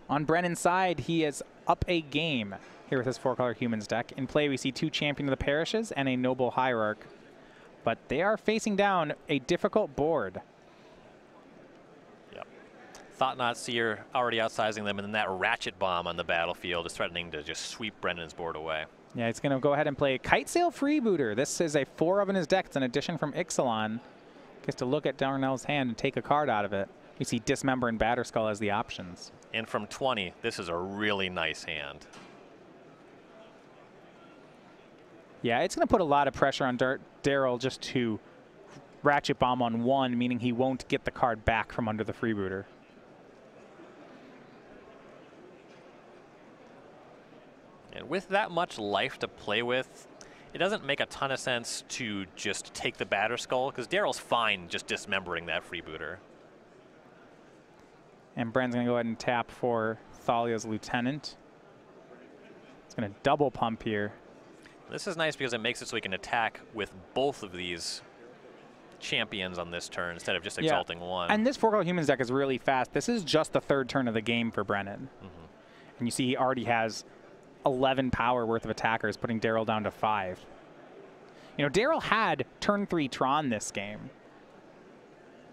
On Brennan's side, he is up a game here with his 4-color Humans deck. In play, we see 2 Champion of the Parishes and a Noble Hierarch. But they are facing down a difficult board. Yep. Thought-Knot Seer already outsizing them, and then that Ratchet Bomb on the battlefield is threatening to just sweep Brennan's board away. Yeah, he's going to go ahead and play Kitesail Freebooter. This is a 4 in his deck. It's an addition from Ixalan. Gets to look at Darrell's hand and take a card out of it. We see Dismember and Batterskull as the options. And from 20, this is a really nice hand. Yeah, it's going to put a lot of pressure on Darrell just to Ratchet Bomb on 1, meaning he won't get the card back from under the Freebooter. And with that much life to play with, it doesn't make a ton of sense to just take the Batterskull, because Darrell's fine just dismembering that Freebooter. And Brennan's going to go ahead and tap for Thalia's Lieutenant. It's going to double pump here. This is nice because it makes it so he can attack with both of these champions on this turn instead of just exalting one. And this 4-color Humans deck is really fast. This is just the 3rd turn of the game for Brennan. And you see he already has 11 power worth of attackers, putting Darrell down to 5. You know, Darrell had turn 3 Tron this game.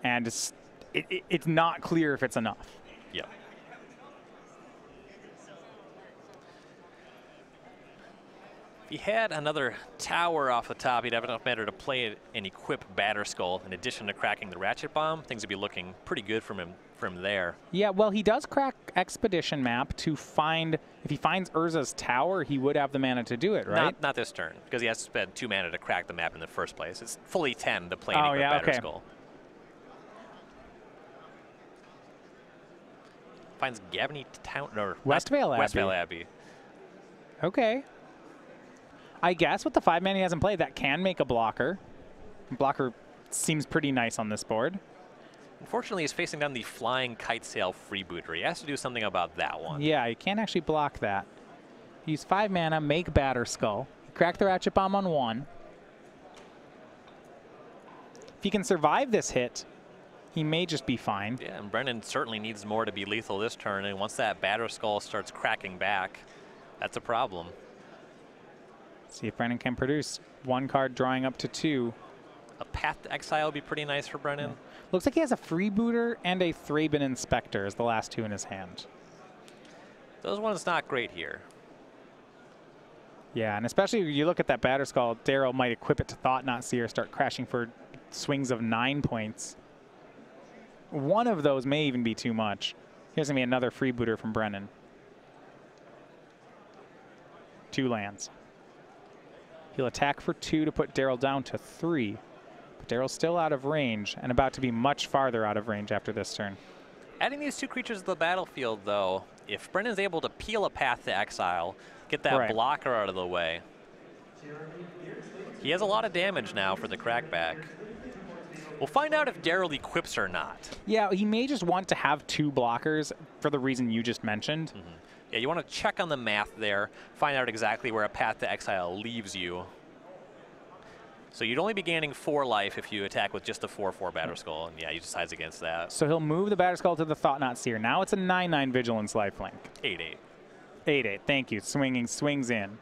And it's not clear if it's enough. Yep. If he had another tower off the top, he'd have enough matter to play and equip Batterskull. In addition to cracking the Ratchet Bomb, things would be looking pretty good from him there. Yeah, well, he does crack Expedition Map to find, if he finds Urza's tower, he would have the mana to do it, right? Not this turn, because he has to spend 2 mana to crack the map in the first place. It's fully 10 to play and equip Batterskull. Okay. Finds Gabney Town, or Westvale Abbey. Westvale Abbey. Okay. I guess with the 5 mana he hasn't played, that can make a blocker. Blocker seems pretty nice on this board. Unfortunately, he's facing down the Flying Kitesail Freebooter. He has to do something about that one. Yeah, you can't actually block that. Use 5 mana, make Batterskull. Crack the Ratchet Bomb on 1. If he can survive this hit, he may just be fine. Yeah, and Brennan certainly needs more to be lethal this turn, and once that Batterskull starts cracking back, that's a problem. See if Brennan can produce 1 card, drawing up to 2. A Path to Exile would be pretty nice for Brennan. Yeah. Looks like he has a Freebooter and a Thraben Inspector as the last 2 in his hand. Those ones not great here. Yeah, and especially you look at that Batterskull, Darrell might equip it to Thought-Knot Seer, start crashing for swings of 9 points. One of those may even be too much. Here's going to be another Freebooter from Brennan. 2 lands. He'll attack for 2 to put Darrell down to 3. But Darrell's still out of range and about to be much farther out of range after this turn. Adding these 2 creatures to the battlefield, though, if Brennan's able to peel a Path to Exile, get that blocker out of the way, he has a lot of damage now for the crackback. We'll find out if Darrell equips or not. Yeah, he may just want to have 2 blockers for the reason you just mentioned. Yeah, you want to check on the math there, find out exactly where a Path to Exile leaves you. So you'd only be gaining 4 life if you attack with just a 4/4 Batterskull, and yeah, he decides against that. So he'll move the Batterskull to the Thought-Knot Seer. Now it's a 9/9 Vigilance lifelink. 8/8. 8/8, thank you. Swings in.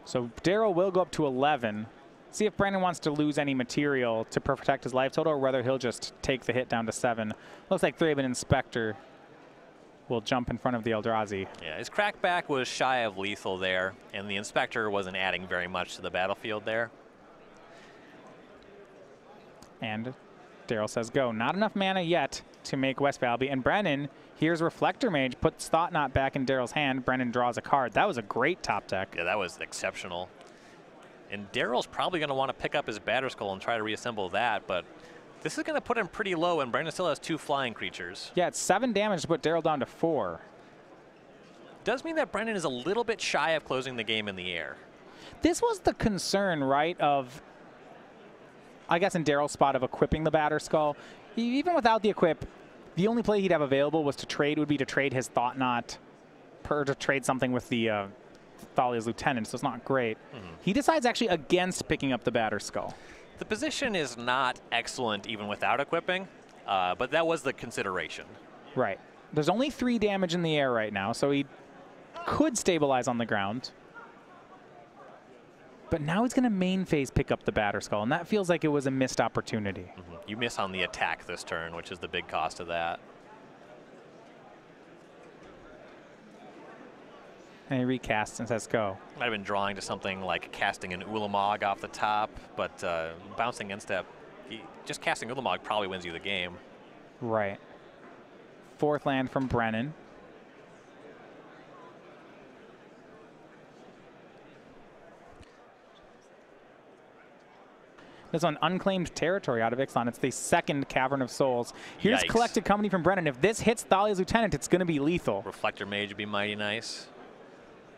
So Darrell will go up to 11. See if Brennan wants to lose any material to protect his life total, or whether he'll just take the hit down to 7. Looks like Thraben Inspector will jump in front of the Eldrazi. Yeah, his crackback was shy of lethal there, and the Inspector wasn't adding very much to the battlefield there. And Darrell says go. Not enough mana yet to make Westvale Abbey. And Brennan, here's Reflector Mage, puts Thought-Knot back in Darrell's hand. Brennan draws a card. That was a great top deck. Yeah, that was exceptional. And Darrell's probably going to want to pick up his Batterskull and try to reassemble that, but this is going to put him pretty low, and Brennan still has 2 flying creatures. Yeah, it's 7 damage to put Darrell down to 4. Does mean that Brennan is a little bit shy of closing the game in the air. This was the concern, right, of, I guess in Darrell's spot of equipping the Batterskull. Even without the equip, the only play he'd have available was to trade, would be to trade his Thought-Knot, to trade something with the Thalia's Lieutenant, so it's not great. He decides actually against picking up the Batterskull. The position is not excellent even without equipping, but that was the consideration. Right. There's only 3 damage in the air right now, so he could stabilize on the ground. But now he's going to main phase pick up the Batterskull, and that feels like it was a missed opportunity. You miss on the attack this turn, which is the big cost of that. And he recasts and says, go. Might have been drawing to something like casting an Ulamog off the top, but bouncing instep, just casting Ulamog probably wins you the game. Right. 4th land from Brennan. There's an unclaimed territory out of Ixalan. It's the 2nd Cavern of Souls. Here's Yikes. Collected Company from Brennan. If this hits Thalia's Lieutenant, it's going to be lethal. Reflector Mage would be mighty nice.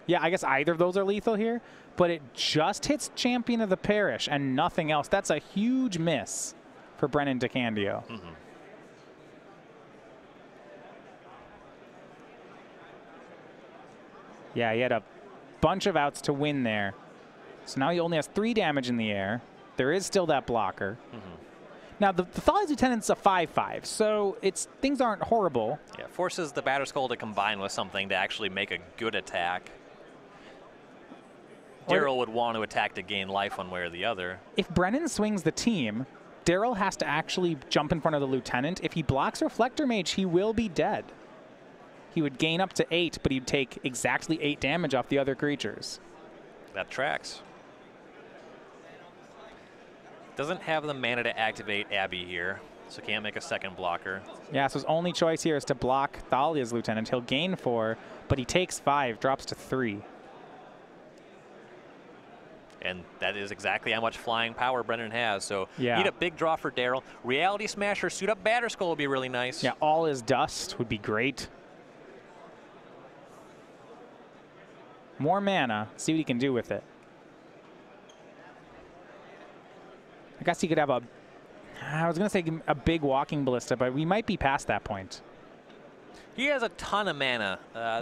Yeah, I guess either of those are lethal here, but it just hits Champion of the Parish and nothing else. That's a huge miss for Brennan DeCandio. Yeah, he had a bunch of outs to win there. So now he only has 3 damage in the air. There is still that blocker. Now, the Thalia's Lieutenant's a 5/5, so things aren't horrible. Yeah, forces the Batterskull to combine with something to actually make a good attack. Darrell would want to attack to gain life one way or the other. If Brennan swings the team, Darrell has to actually jump in front of the Lieutenant. If he blocks Reflector Mage, he will be dead. He would gain up to 8, but he'd take exactly 8 damage off the other creatures. That tracks. Doesn't have the mana to activate Abby here, so can't make a second blocker. Yeah, so his only choice here is to block Thalia's Lieutenant. He'll gain 4, but he takes 5, drops to 3. And that is exactly how much flying power Brennan has. So yeah. Need a big draw for Darrell. Reality Smasher, suit up Batterskull would be really nice. Yeah, all his dust would be great. More mana. See what he can do with it. I guess he could have I was going to say a big walking ballista, but we might be past that point. He has a ton of mana.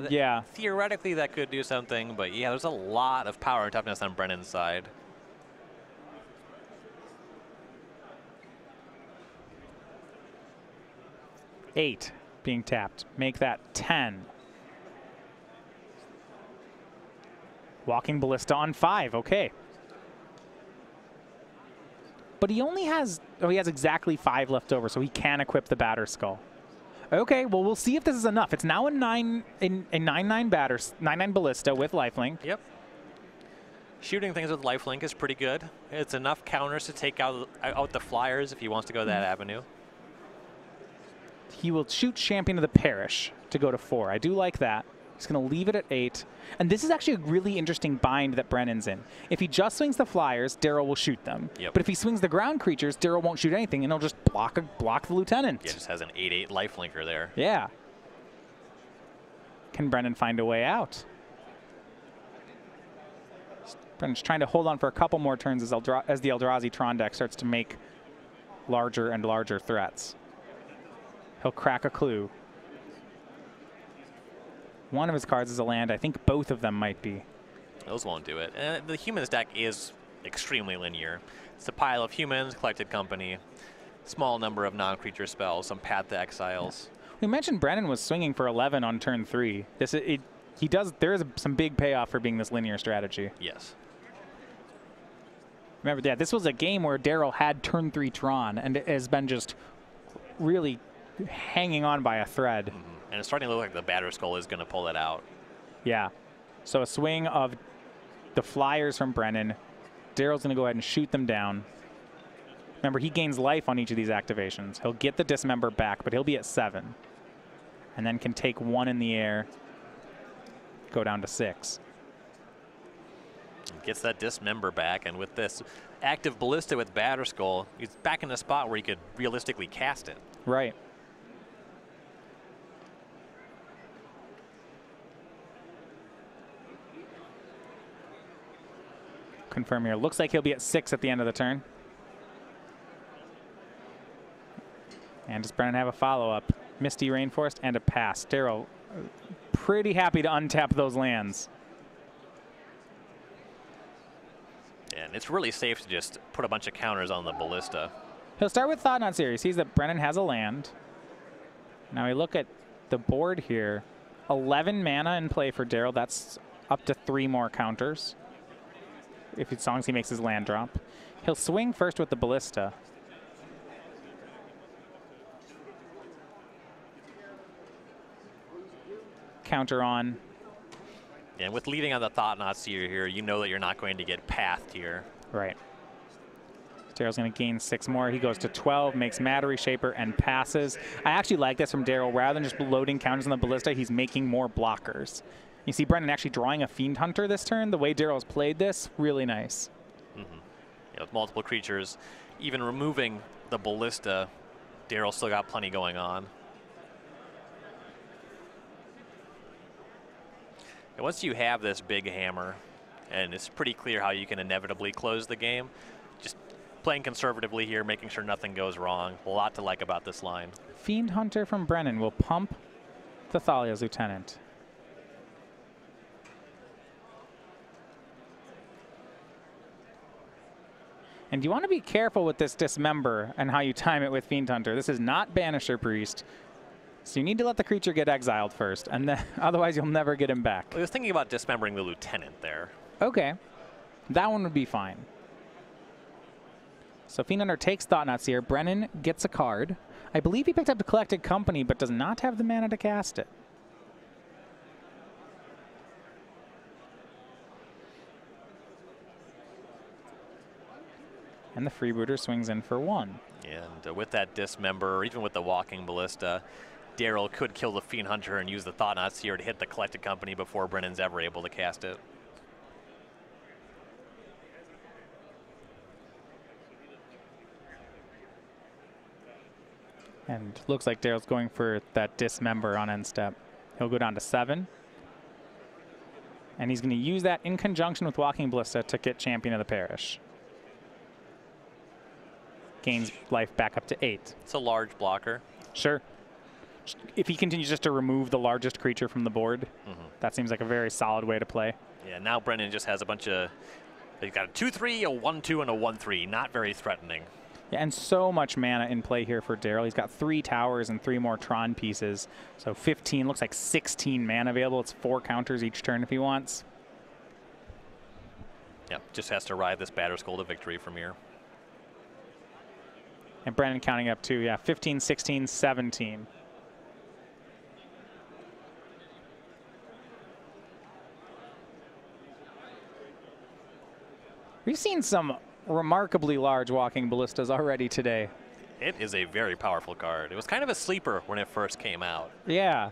Yeah. Theoretically, that could do something, but yeah, there's a lot of power and toughness on Brennan's side. Eight being tapped. Make that 10. Walking ballista on 5. Okay. But he only has, he has exactly 5 left over, so he can equip the Batterskull. Okay, well, we'll see if this is enough. It's now a 9/9 ballista with lifelink. Yep. Shooting things with lifelink is pretty good. It's enough counters to take out the flyers if he wants to go that avenue. He will shoot Champion of the Parish to go to 4. I do like that. He's going to leave it at 8. And this is actually a really interesting bind that Brennan's in. If he just swings the flyers, Darrell will shoot them. Yep. But if he swings the ground creatures, Darrell won't shoot anything, and he'll just block the Lieutenant. Yeah, just has an 8/8 lifelinker there. Yeah. Can Brennan find a way out? Brennan's trying to hold on for a couple more turns as the Eldrazi Tron deck starts to make larger and larger threats. He'll crack a clue. One of his cards is a land. I think both of them might be. Those won't do it. The humans deck is extremely linear. It's a pile of humans, Collected Company, small number of non-creature spells, some Path to Exiles. Yeah. We mentioned Brennan was swinging for 11 on turn 3. There is some big payoff for being this linear strategy. Yes. Remember, yeah, this was a game where Darrell had turn 3 Tron, and it has been just really hanging on by a thread. And it's starting to look like the Batterskull is going to pull it out. Yeah. So a swing of the flyers from Brennan. Darrell's going to go ahead and shoot them down. Remember, he gains life on each of these activations. He'll get the Dismember back, but he'll be at 7. And then can take 1 in the air, go down to 6. Gets that Dismember back, and with this active Ballista with Batterskull, he's back in a spot where he could realistically cast it. Right. Confirm here. Looks like he'll be at 6 at the end of the turn. And does Brennan have a follow-up? Misty Rainforest and a pass. Darrell pretty happy to untap those lands. And it's really safe to just put a bunch of counters on the Ballista. He'll start with Thought Knot Series. He sees that Brennan has a land. Now we look at the board here. 11 mana in play for Darrell. That's up to 3 more counters. As long as he makes his land drop. He'll swing first with the Ballista. Counter on. And with leading on the Thought-Knot Seer here, you know that you're not going to get pathed here. Right. Darrell's going to gain 6 more. He goes to 12, makes Matter Reshaper, and passes. I actually like this from Darrell. Rather than just loading counters on the Ballista, he's making more blockers. You see Brennan actually drawing a Fiend Hunter this turn. The way Darrell's played this, really nice. Yeah, with multiple creatures, even removing the Ballista, Darrell still got plenty going on. And once you have this big hammer, and it's pretty clear how you can inevitably close the game, just playing conservatively here, making sure nothing goes wrong. A lot to like about this line. Fiend Hunter from Brennan will pump the Thalia's Lieutenant. And you want to be careful with this Dismember and how you time it with Fiend Hunter. This is not Banisher Priest. So you need to let the creature get exiled first, and then otherwise you'll never get him back. I was thinking about dismembering the Lieutenant there. Okay. That one would be fine. So Fiend Hunter takes Thought-Knot Seer. Brennan gets a card. I believe he picked up the Collected Company, but does not have the mana to cast it. And the Freebooter swings in for 1. And with that Dismember, or even with the Walking Ballista, Darrell could kill the Fiend Hunter and use the Thought-Knot Seer to hit the Collected Company before Brennan's ever able to cast it. And looks like Darrell's going for that Dismember on end step. He'll go down to 7. And he's going to use that in conjunction with Walking Ballista to get Champion of the Parish. Gains life back up to 8. It's a large blocker. Sure. If he continues just to remove the largest creature from the board, that seems like a very solid way to play. Yeah, now Brennan just has a bunch of... He's got a 2-3, a 1-2, and a 1-3. Not very threatening. Yeah, and so much mana in play here for Darrell. He's got 3 towers and 3 more Tron pieces. So 15, looks like 16 mana available. It's 4 counters each turn if he wants. Yeah, just has to ride this Batterskull to victory from here. And Brennan counting up too. Yeah, 15, 16, 17. We've seen some remarkably large Walking Ballistas already today. It is a very powerful card. It was kind of a sleeper when it first came out. Yeah.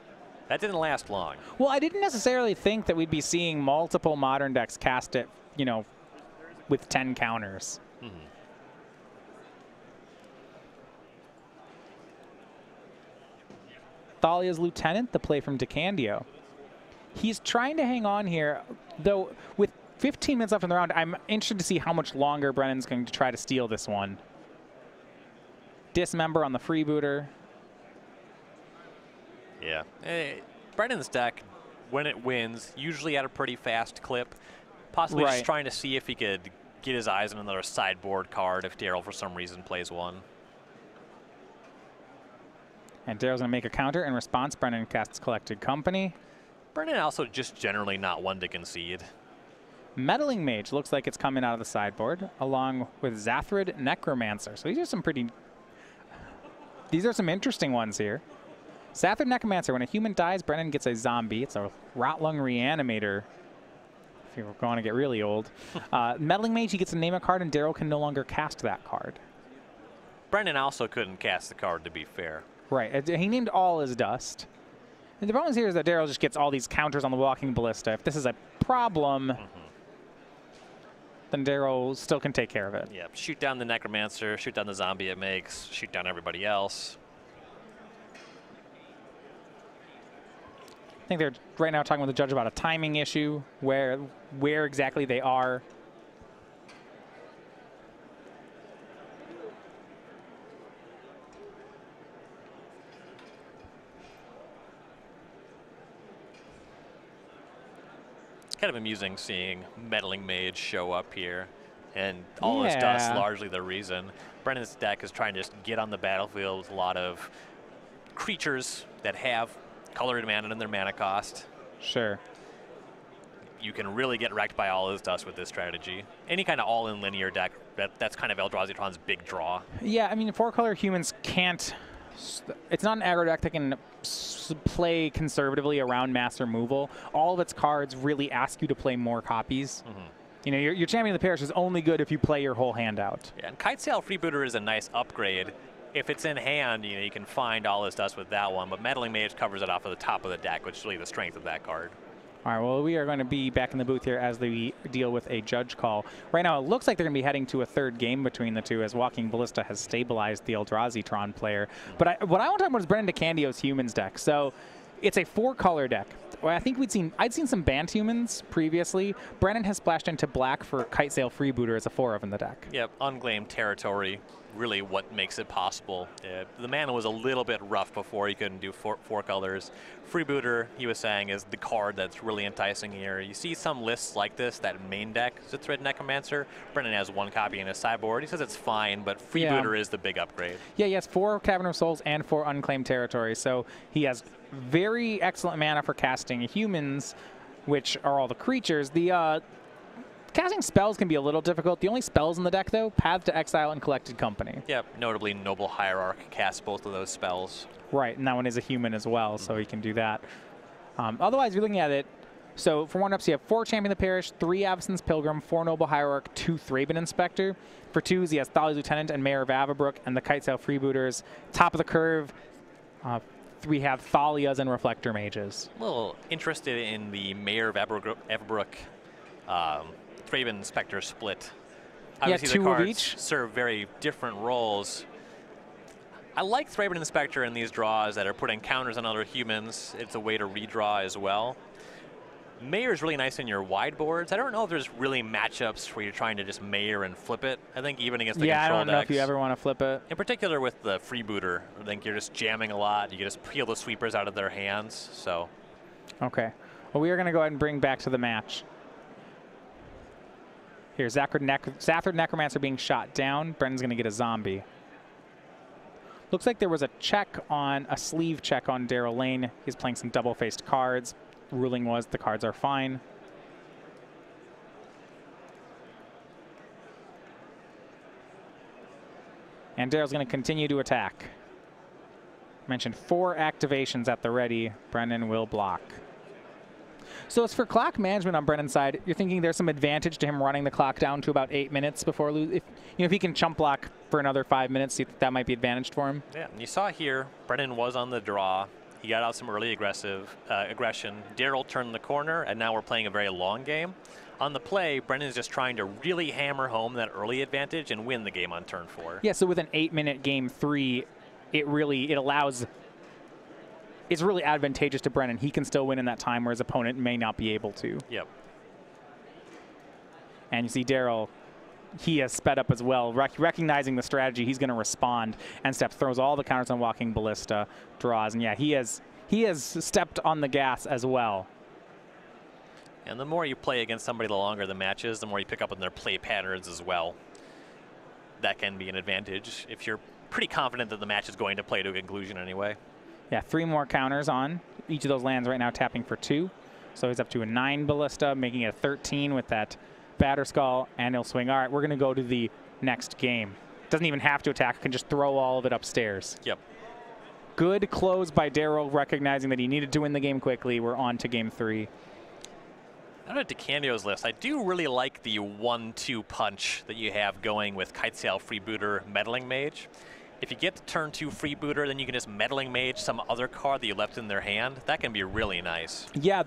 That didn't last long. Well, I didn't necessarily think that we'd be seeing multiple Modern decks cast it, you know, with 10 counters. Thalia's Lieutenant, the play from DeCandio. He's trying to hang on here, though with 15 minutes left in the round, I'm interested to see how much longer Brennan's going to try to steal this one. Dismember on the Freebooter. Yeah. Brennan's deck, when it wins, usually at a pretty fast clip. Possibly just trying to see if he could get his eyes on another sideboard card if Darrell, for some reason, plays one. And Darrell's going to make a counter. In response, Brennan casts Collected Company. Brennan also just generally not one to concede. Meddling Mage looks like it's coming out of the sideboard, along with Zathrid Necromancer. So these are some interesting ones here. Zathrid Necromancer, when a human dies, Brennan gets a zombie. It's a Rotlung Reanimator, if you're going to get really old. Meddling Mage, he gets to name a card, and Darrell can no longer cast that card. Brennan also couldn't cast the card, to be fair. Right. He named all as dust. And the problem here is that Darrell just gets all these counters on the Walking Ballista. If this is a problem, then Darrell still can take care of it. Yeah, shoot down the Necromancer, shoot down the zombie it makes, shoot down everybody else. I think they're right now talking with the judge about a timing issue, where exactly they are. It's kind of amusing seeing Meddling Mage show up here, and all his dust largely the reason. Brennan's deck is trying to just get on the battlefield with a lot of creatures that have colored mana and their mana cost. Sure. You can really get wrecked by all his dust with this strategy. Any kind of all-in linear deck, that's kind of Eldrazi-Tron's big draw. Yeah, I mean, 4-color humans can't... It's not an aggro deck that can play conservatively around mass removal. All of its cards really ask you to play more copies. You know, your Champion of the Parish is only good if you play your whole hand out. Yeah, and Kitesail Freebooter is a nice upgrade. If it's in hand, you know, you can find all his dust with that one, but Meddling Mage covers it off of the top of the deck, which is really the strength of that card. All right, well, we are going to be back in the booth here as we deal with a judge call. Right now, it looks like they're going to be heading to a third game between the two as Walking Ballista has stabilized the Eldrazi-Tron player. But what I want to talk about is Brennan DeCandio's Humans deck. So it's a 4-color deck. Well, I think I'd seen some banned humans previously. Brennan has splashed into black for Kitesail Freebooter as a 4-of in the deck. Yep, unclaimed territory, really what makes it possible. The mana was a little bit rough before. He couldn't do four colors. Freebooter, he was saying, is the card that's really enticing here. You see some lists like this, that main deck, Zithrid Necromancer. Brennan has 1 copy in his sideboard. He says it's fine, but Freebooter is the big upgrade. Yeah, he has 4 Cavern of Souls and 4 unclaimed territory, so he has very excellent mana for casting humans, which are all the creatures. The casting spells can be a little difficult. The only spells in the deck, though, Path to Exile and Collected Company. Yep, notably Noble Hierarch casts both of those spells. Right, and that one is a human as well, so he can do that. Otherwise, you're looking at it, so for 1-ups, you have 4 Champion of the Parish, 3 Avacyn's Pilgrim, 4 Noble Hierarch, 2 Thraben Inspector. For 2s, he has Thalia's Lieutenant and Mayor of Avabrook, and the Kitesail Freebooters. Top of the curve, we have Thalia's and Reflector Mages. A little interested in the Mayor of Avabrook Thraben Inspector split. Obviously, 2 the cards of each serve very different roles. I like Thraben Inspector in these draws that are putting counters on other humans. It's a way to redraw as well. Mayor is really nice in your wide boards. I don't know if there's really matchups where you're trying to just Mayor and flip it. I think even against the control I don't know decks, if you ever want to flip it. in particular with the Freebooter, I think you're just jamming a lot. You can just peel the sweepers out of their hands. So, okay. Well, we are going to go ahead and bring back to the match. Here, Zithrid Necromancer being shot down. Brennan's going to get a zombie. Looks like there was a sleeve check on Darrell Lane. He's playing some double-faced cards. Ruling was the cards are fine. And Darrell's going to continue to attack. Mentioned 4 activations at the ready. Brennan will block. So as for clock management on Brennan's side, you're thinking there's some advantage to him running the clock down to about 8 minutes before if he can chump block for another 5 minutes, that might be advantaged for him. Yeah, and you saw here, Brennan was on the draw. He got out some early aggression. Darrell turned the corner, and now we're playing a very long game. On the play, Brennan is just trying to really hammer home that early advantage and win the game on turn 4. Yeah, so with an 8-minute game 3, it's really advantageous to Brennan. He can still win in that time where his opponent may not be able to. Yep. And you see Darrell, he has sped up as well. Recognizing the strategy, he's going to respond and throws all the counters on Walking Ballista, draws. And yeah, he has stepped on the gas as well. And the more you play against somebody, the longer the match is, the more you pick up on their play patterns as well. That can be an advantage if you're pretty confident that the match is going to play to a conclusion anyway. Yeah, 3 more counters on each of those lands right now, tapping for 2. So he's up to a 9 Ballista, making it a 13 with that Batterskull, and he'll swing. All right, we're going to go to the next game. Doesn't even have to attack, can just throw all of it upstairs. Yep. Good close by Darrell, recognizing that he needed to win the game quickly. We're on to game 3. Out of DeCandio's list, I do really like the 1-2 punch that you have going with Kitesail Freebooter Meddling Mage. If you get the turn 2 Freebooter, then you can just Meddling Mage some other card that you left in their hand. That can be really nice. Yeah,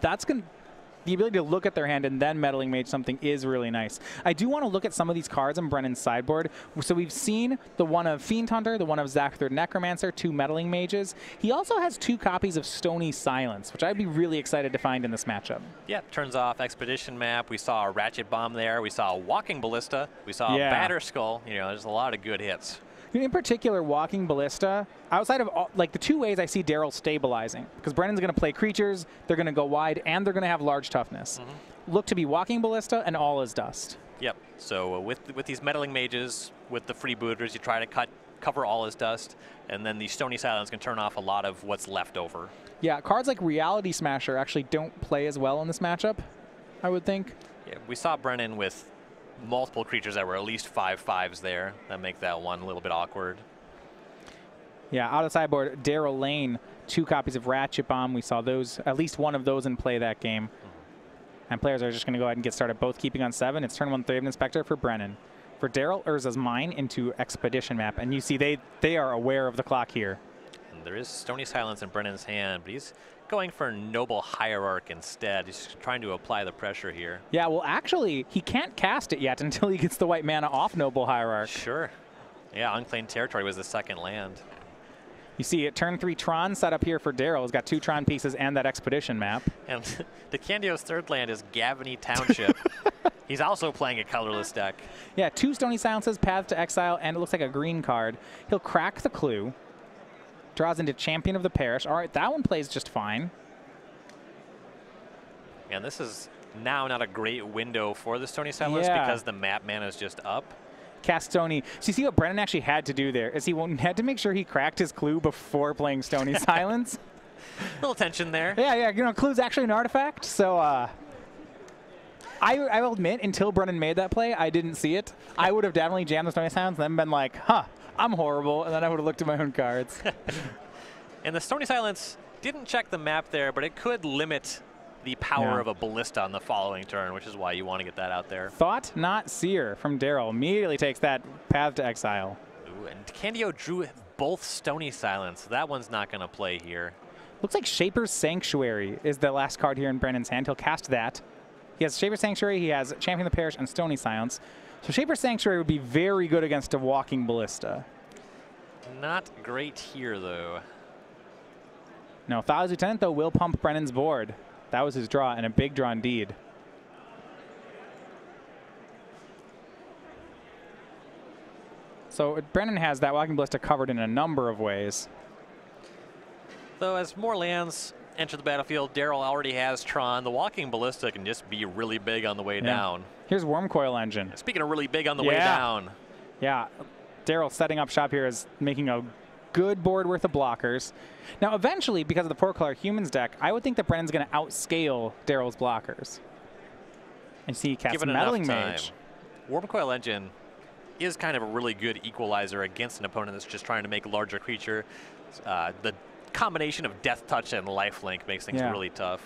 the ability to look at their hand and then Meddling Mage something is really nice. I do want to look at some of these cards on Brennan's sideboard. So we've seen the one of Fiend Hunter, the one of Zithrid Necromancer, 2 Meddling Mages. He also has 2 copies of Stony Silence, which I'd be really excited to find in this matchup. Yeah, turns off Expedition Map. We saw a Ratchet Bomb there. We saw a Walking Ballista. We saw a Batterskull. You know, there's a lot of good hits. In particular, Walking Ballista, outside of the 2 ways I see Darrell stabilizing, because Brennan's going to play creatures, they're going to go wide, and they're going to have large toughness. Look to be Walking Ballista and all is dust. Yep. So with these Meddling Mages, with the Freebooters, you try to cut cover all his dust, and then the Stony Silence can turn off a lot of what's left over. Yeah, cards like Reality Smasher actually don't play as well in this matchup, I would think. Yeah, we saw Brennan with multiple creatures that were at least 5/5s there. That make that one a little bit awkward. Yeah, out of the sideboard, Darrell Lane, 2 copies of Ratchet Bomb. We saw those, at least one of those in play that game. And players are just going to go ahead and get started, both keeping on 7. It's turn 1 Thraben Inspector for Brennan. For Darrell, Urza's Mine into Expedition Map. And you see they are aware of the clock here. And there is Stony Silence in Brennan's hand, but he's going for Noble Hierarch instead. He's trying to apply the pressure here. Yeah, well, actually, he can't cast it yet until he gets the white mana off Noble Hierarch. Sure. Yeah, Unclaimed Territory was the second land. You see it, turn 3 Tron set up here for Darrell. He's got 2 Tron pieces and that Expedition Map. And DeCandio's third land is Gavany Township. He's also playing a colorless deck. Yeah, 2 Stony Silences, Path to Exile, and it looks like a green card. He'll crack the Clue. Draws into Champion of the Parish. All right, that one plays just fine. And this is now not a great window for the Stony Silence because the map mana is just up. Cast Stony. So you see what Brennan actually had to do there is he had to make sure he cracked his Clue before playing Stony Silence. Little tension there. Yeah, you know, Clue's actually an artifact. So I will admit, until Brennan made that play, I didn't see it. I would have definitely jammed the Stony Silence and then been like, huh, I'm horrible. And then I would have looked at my own cards. And the Stony Silence didn't check the map there, but it could limit the power of a Ballista on the following turn, which is why you want to get that out there. Thought Not Seer from Darrell immediately takes that Path to Exile. Ooh, and DeCandio drew both Stony Silence. That one's not going to play here. Looks like Shaper's Sanctuary is the last card here in Brennan's hand. He'll cast that. He has Shaper's Sanctuary, he has Champion of the Parish, and Stony Silence. So Shaper's Sanctuary would be very good against a walking Ballista. Not great here, though. No, Thalia's Lieutenant, though, will pump Brennan's board. That was his draw, and a big draw indeed. So Brennan has that Walking Ballista covered in a number of ways. Though as more lands enter the battlefield, Darrell already has Tron. The Walking Ballista can just be really big on the way down. Here's Wormcoil Engine. Speaking of really big on the way down. Yeah, Darrell setting up shop here is making a good board worth of blockers. Now, eventually, because of the 4-color Humans deck, I would think that Brennan's going to outscale Darrell's blockers. And see, he casts Meddling Mage. Wormcoil Engine is kind of a really good equalizer against an opponent that's just trying to make a larger creature. The combination of Death Touch and Lifelink makes things really tough.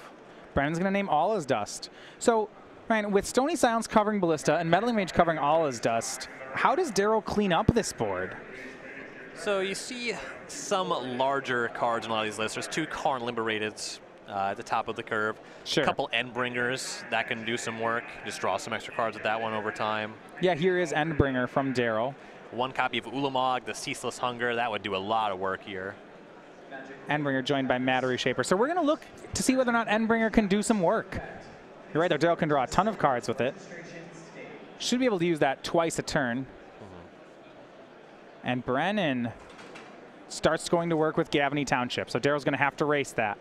Brennan's going to name All Is Dust. So, Ryan, with Stony Silence covering Ballista and Meddling Mage covering All Is Dust, how does Darrell clean up this board? So you see some larger cards in a lot of these lists. There's 2 Karn Liberateds at the top of the curve. Sure. A couple Endbringers that can do some work. Just draw some extra cards with that one over time. Yeah, here is Endbringer from Darrell. 1 copy of Ulamog, the Ceaseless Hunger. That would do a lot of work here. Endbringer joined by Mattery Shaper. So we're going to look to see whether or not Endbringer can do some work. You're right there, Darrell can draw a ton of cards with it. Should be able to use that twice a turn. And Brennan starts going to work with Gavany Township. So Darrell's going to have to race that.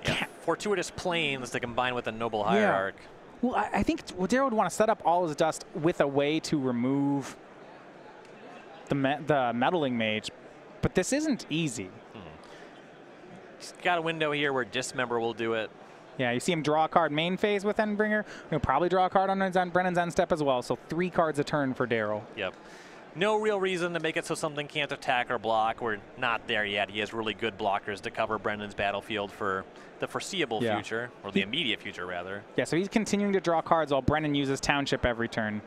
Yeah, Fortuitous Plains to combine with a Noble Hierarch. Well, I think Darrell would want to set up All His Dust with a way to remove the Meddling Mage. But this isn't easy. He's got a window here where Dismember will do it. Yeah, you see him draw a card main phase with Endbringer. He'll probably draw a card on Brennan's end step as well. So 3 cards a turn for Darrell. Yep. No real reason to make it so something can't attack or block. We're not there yet. He has really good blockers to cover Brennan's battlefield for the foreseeable future, or the immediate future, rather. Yeah, so he's continuing to draw cards while Brennan uses Township every turn.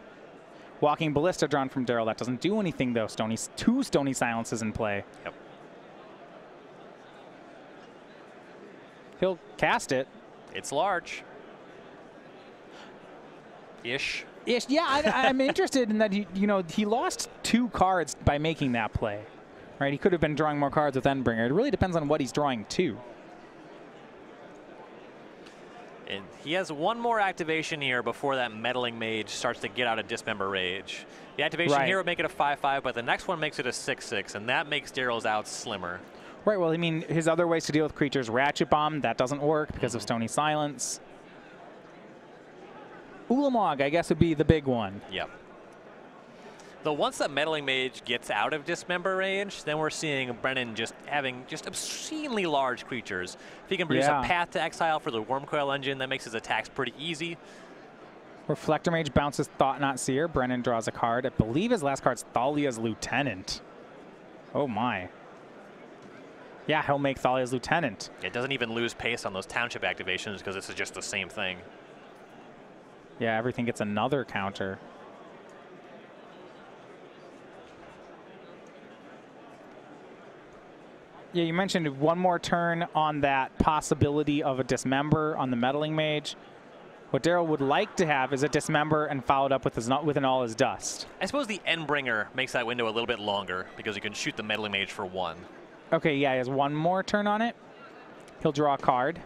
Walking Ballista drawn from Darrell. That doesn't do anything, though. 2 Stony Silences in play. Yep. He'll cast it. It's large. Ish. Yeah, I'm interested in that. He lost 2 cards by making that play, right? He could have been drawing more cards with Endbringer. It really depends on what he's drawing to. And he has 1 more activation here before that Meddling Mage starts to get out of Dismember Rage. The activation here would make it a 5/5, but the next one makes it a 6/6, and that makes Darrell's out slimmer. Right. Well, I mean, his other ways to deal with creatures, Ratchet Bomb, that doesn't work because of Stony Silence. Ulamog, I guess, would be the big one. Yep. Though once that Meddling Mage gets out of Dismember range, then we're seeing Brennan just having just obscenely large creatures. If he can produce a Path to Exile for the Wormcoil engine, that makes his attacks pretty easy. Reflector Mage bounces Thought Knot Seer. Brennan draws a card. I believe his last card's Thalia's Lieutenant. Oh my. Yeah, he'll make Thalia's Lieutenant. It doesn't even lose pace on those Township activations because this is just the same thing. Yeah, everything gets another counter. Yeah, you mentioned one more turn on that possibility of a Dismember on the Meddling Mage. What Darrell would like to have is a Dismember and followed up with an All Is Dust. I suppose the Endbringer makes that window a little bit longer because you can shoot the Meddling Mage for 1. Okay, yeah, he has one more turn on it. He'll draw a card.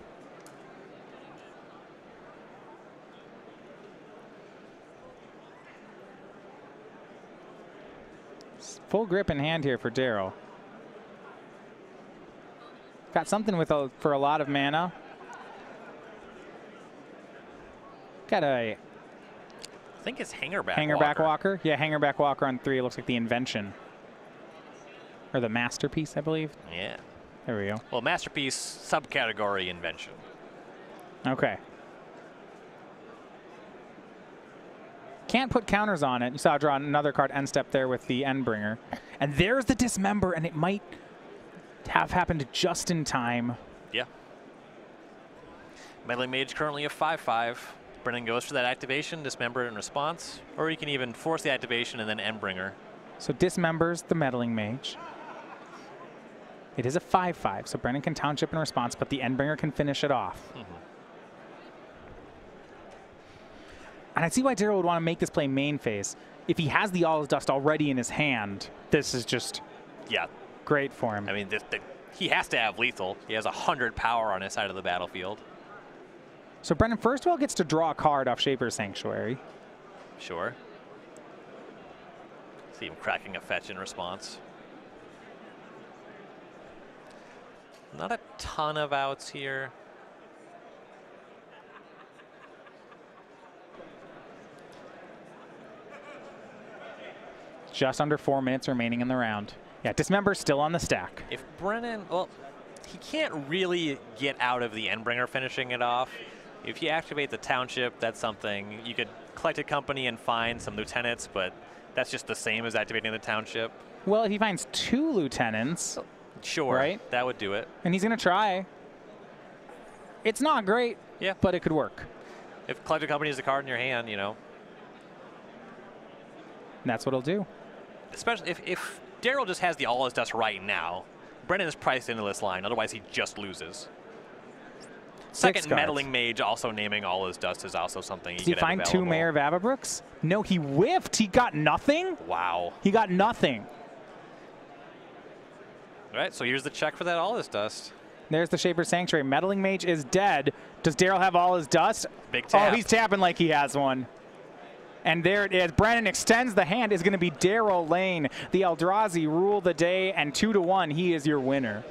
Full grip in hand here for Darrell. Got something for a lot of mana. Got a... I think it's Hangerback Walker. Yeah, Hangerback Walker on 3. It looks like the Invention. Or the Masterpiece, I believe. Yeah. There we go. Well, Masterpiece, subcategory Invention. Okay. Can't put counters on it. You saw I draw another card end step there with the Endbringer. And there's the Dismember, and it might have happened just in time. Yeah. Meddling Mage currently a 5/5. Brennan goes for that activation, Dismember in response, or you can even force the activation and then Endbringer. So Dismembers the Meddling Mage. It is a 5/5, so Brennan can Township in response, but the Endbringer can finish it off. And I see why Darrell would want to make this play main phase. If he has the All Is Dust already in his hand, this is just great for him. I mean, he has to have lethal. He has 100 power on his side of the battlefield. So Brennan first of all gets to draw a card off Shaper's Sanctuary. Sure. See him cracking a fetch in response. Not a ton of outs here. Just under 4 minutes remaining in the round. Yeah, Dismember's still on the stack. If Brennan, well, he can't really get out of the Endbringer finishing it off. If you activate the Township, that's something. You could collect a company and find some lieutenants, but that's just the same as activating the Township. Well, if he finds 2 lieutenants, sure, right? That would do it. And he's going to try. It's not great, but it could work. If collect a company is a card in your hand, you know. And that's what he'll do. Especially if Darrell just has the All Is Dust right now, Brennan is priced into this line, otherwise he just loses. Second, Meddling Mage also naming All Is Dust is also something Does he find 2 Mayor of Avabrooks? No, he whiffed. He got nothing? Wow. He got nothing. All right, so here's the check for that All Is Dust. There's the Shaper's Sanctuary. Meddling Mage is dead. Does Darrell have All His Dust? Big tap. Oh, he's tapping like he has one. And there it is. Brennan extends the hand. Is going to be Darrell Lane. The Eldrazi rule the day, and 2-1. He is your winner.